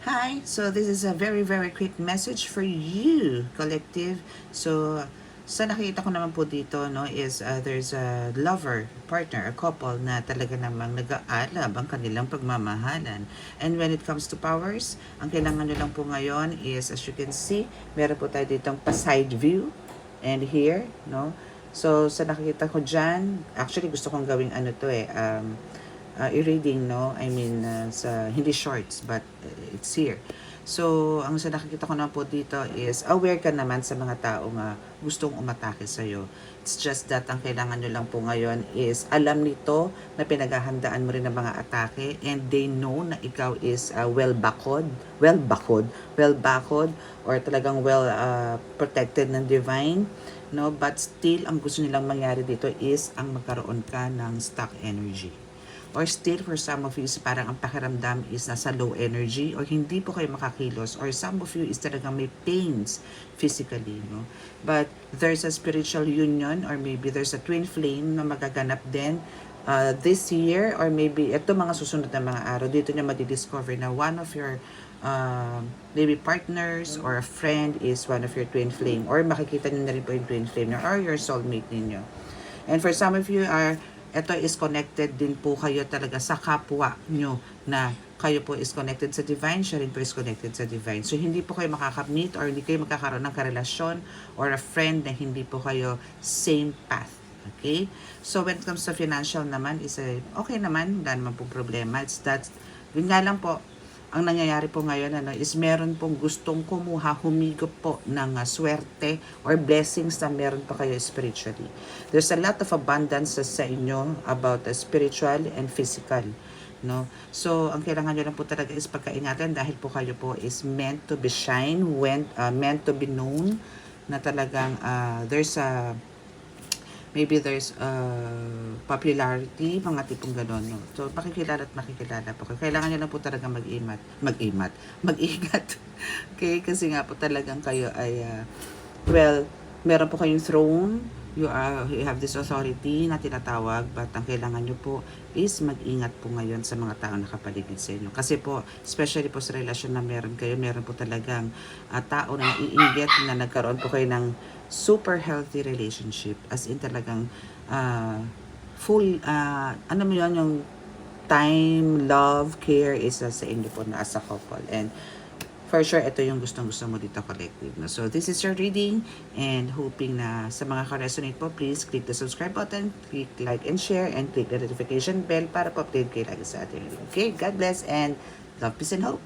Hi, so this is a very, very quick message for you, collective. So, sa nakita ko naman po dito, no, is there's a lover, partner, a couple na talaga namang nag-aalab ang kanilang pagmamahalan. And when it comes to powers, ang kailangan nyo lang po ngayon is, as you can see, meron po tayo ditong pa-side view. And here, no, so sa nakikita ko dyan, actually gusto kong gawing ano to i-reading, no? I mean, sa hindi shorts, but it's here. So, ang sa nakikita ko na po dito is aware ka naman sa mga taong gustong umatake sa'yo. It's just that ang kailangan nyo lang po ngayon is alam nito na pinaghahandaan mo rin ng mga atake and they know na ikaw is well-bakod or talagang protected ng divine, no? But still, ang gusto nilang mangyari dito is ang magkaroon ka ng stuck energy. Or still, for some of you, is parang ang pakiramdam is nasa low energy or hindi po kayo makakilos or some of you is talagang may pains physically, no? But there's a spiritual union or maybe there's a twin flame na magaganap din this year or maybe ito mga susunod na mga araw. Dito nyo madidiscover na one of your maybe partners or a friend is one of your twin flame or makikita nyo na rin po yung twin flame nyo or your soulmate ninyo. And for some of you ito is connected din po kayo talaga sa kapwa nyo na kayo po is connected sa divine, siya rin po is connected sa divine. So, hindi po kayo makakamit or hindi kayo magkakaroon ng karelasyon or a friend na hindi po kayo same path. Okay? So, when it comes to financial naman, okay naman, wala naman po problema. Yun nga lang po, ang nangyayari po ngayon is meron pong gustong humigop po ng swerte or blessings na meron pa kayo spiritually. There's a lot of abundance sa inyo about spiritual and physical. No? So, ang kailangan nyo lang po talaga is pagkaingatan dahil po kayo po is meant to be shine, meant to be known na talagang maybe there's popularity, mga tipong gano'n. No? So, makikilala at makikilala po. Kailangan nyo na po talaga mag-ingat. Okay? Kasi nga po talagang kayo ay, meron po kayong throne, you have this authority na tinatawag, but ang kailangan nyo po is mag-ingat po ngayon sa mga tao nakapaligid sa inyo. Kasi po, especially po sa relasyon na meron po talagang tao na naiinggit na nagkaroon po kayo ng super healthy relationship. As in talagang full, ano mo yun, yung time, love, care is sa inyo po na as a couple. And for sure, ito yung gustong-gusto mo dito, collective. No? So, this is your reading and hoping na sa mga ka-resonate po, please click the subscribe button, click like and share, and click the notification bell para po update kayo lagi sa ating reading. Okay? God bless and love, peace, and hope.